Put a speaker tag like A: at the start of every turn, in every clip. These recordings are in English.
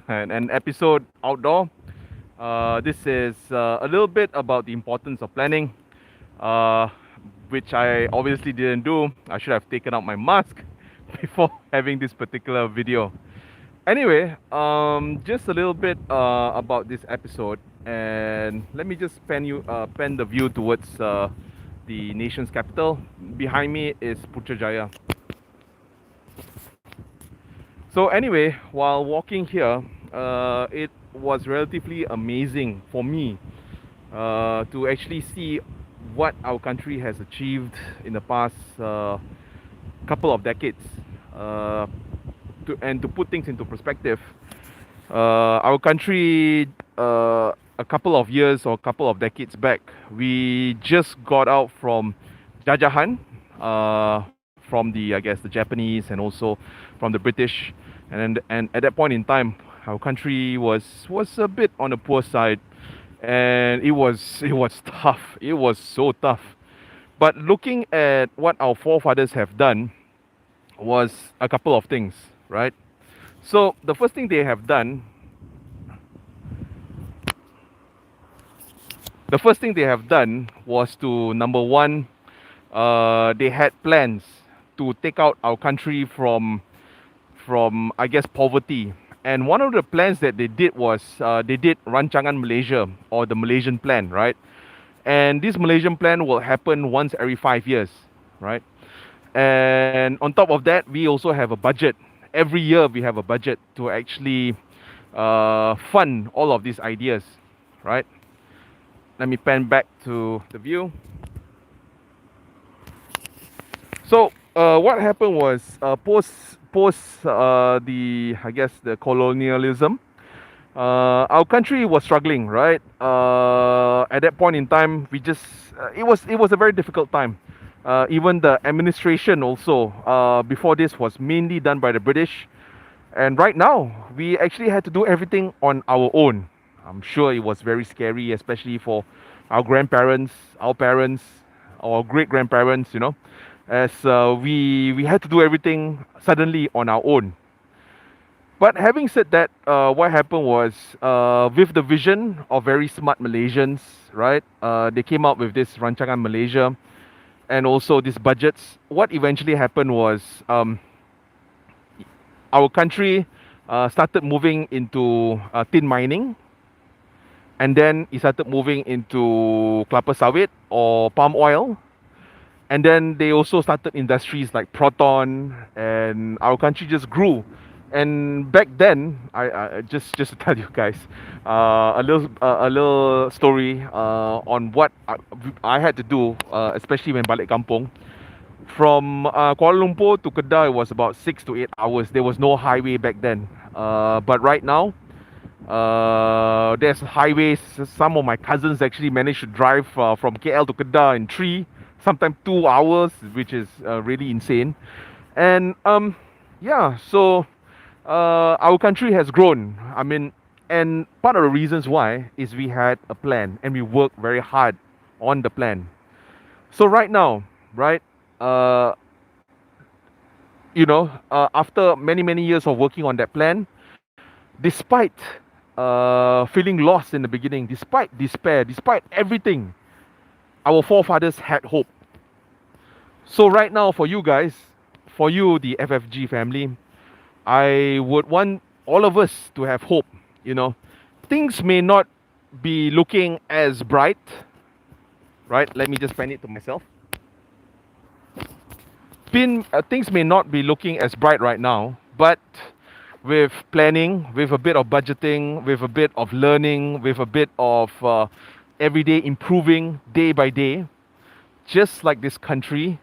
A: an episode outdoor. This is a little bit about the importance of planning, uh, which I obviously didn't do. I should have taken out my mask before having this particular video. Anyway, just a little bit about this episode, and let me just pen the view towards the nation's capital. Behind me is Putrajaya. So anyway, while walking here, it was relatively amazing for me to actually see what our country has achieved in the past couple of decades. Uh, and to put things into perspective, our country, a couple of years or a couple of decades back, we just got out from Jajahan, from the I guess the Japanese and also from the British, and at that point in time, our country was a bit on the poor side, and it was tough. It was so tough. But looking at what our forefathers have done was a couple of things, right? So the first thing they have done, the first thing they have done was to number one, they had plans to take out our country from I guess poverty. And one of the plans that they did was they did Rancangan Malaysia, or the Malaysian plan, right? And this Malaysian plan will happen once every 5 years, right? And on top of that, we also have a budget. Every year we have a budget to actually fund all of these ideas, right? Let me pan back to the view. So what happened was post the I guess the colonialism, our country was struggling, right? At that point in time, we just it was a very difficult time. Even the administration also before this was mainly done by the British, and right now we actually had to do everything on our own. I'm sure it was very scary, especially for our grandparents, our parents, our great grandparents. As we had to do everything suddenly on our own. But having said that, what happened was with the vision of very smart Malaysians, right? They came up with this Rancangan Malaysia and also these budgets. What eventually happened was our country started moving into tin mining, and then it started moving into kelapa sawit or palm oil, and then they also started industries like proton, and our country just grew. And back then, I just to tell you guys a little story on what I had to do, especially when balik kampung. From Kuala Lumpur to Kedah, it was about 6 to 8 hours. There was no highway back then, but right now there's highways. Some of my cousins actually managed to drive from KL to Kedah in 3, sometimes 2 hours, which is really insane. And yeah, so our country has grown. I mean, and part of the reasons why is we had a plan and we worked very hard on the plan. So right now, right, uh, after many years of working on that plan, despite feeling lost in the beginning, despite despair, despite everything, our forefathers had hope. So right now, for you guys, for you, the FFG family, I would want all of us to have hope. You know, things may not be looking as bright, right? Let me just pen it to myself. Things may not be looking as bright right now, but with planning, with a bit of budgeting, with a bit of learning, with a bit of every day improving day by day, just like this country,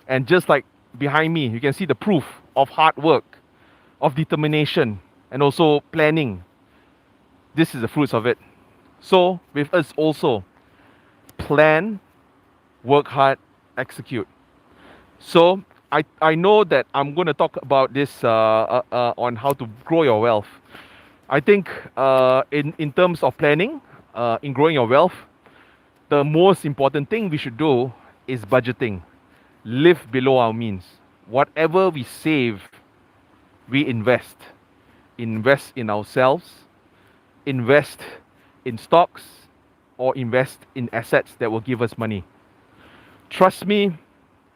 A: and just like behind me, you can see the proof of hard work, of determination, and also planning. This is the fruits of it. So, with us also, plan, work hard, execute. So, I know that I'm going to talk about this on how to grow your wealth. I think in terms of planning, in growing your wealth, the most important thing we should do is budgeting. Live below our means. Whatever we save, we invest invest in ourselves, invest in stocks, or invest in assets that will give us money. Trust me,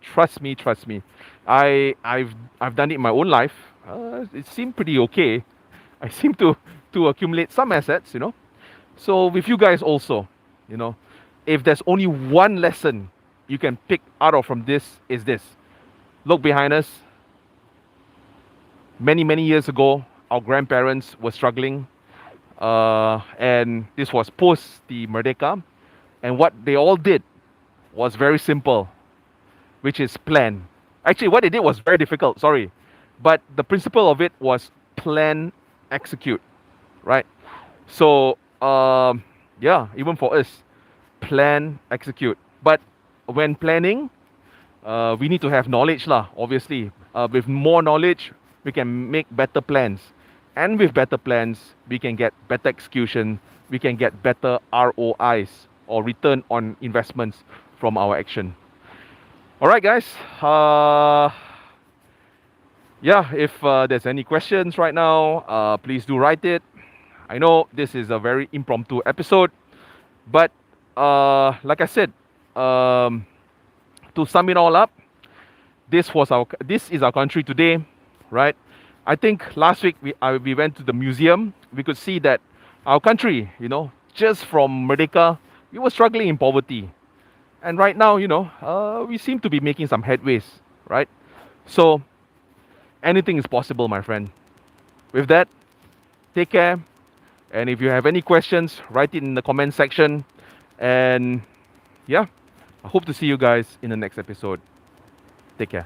A: trust me, trust me. I've done it in my own life. It seemed pretty okay. I seem to accumulate some assets, you know. So with you guys also, you know, if there's only one lesson you can pick out of from this, is this. Look behind us. Many years ago, our grandparents were struggling, and this was post the Merdeka, and what they all did was very simple, which is plan. Actually, what they did was very difficult, sorry. But the principle of it was plan, execute, right? So, yeah, even for us, plan, execute. But when planning, we need to have knowledge, lah, obviously. With more knowledge, we can make better plans. And with better plans, we can get better execution, we can get better ROIs, or return on investments from our action. All right, guys. Yeah, if there's any questions right now, please do write it. I know this is a very impromptu episode, but like I said, to sum it all up, this is our country today, right? I think last week we went to the museum. We could see that our country, you know, just from Merdeka, we were struggling in poverty. And right now, you know, we seem to be making some headways, right? So anything is possible, my friend. With that, take care. And if you have any questions, write it in the comment section. And yeah, I hope to see you guys in the next episode. Take care.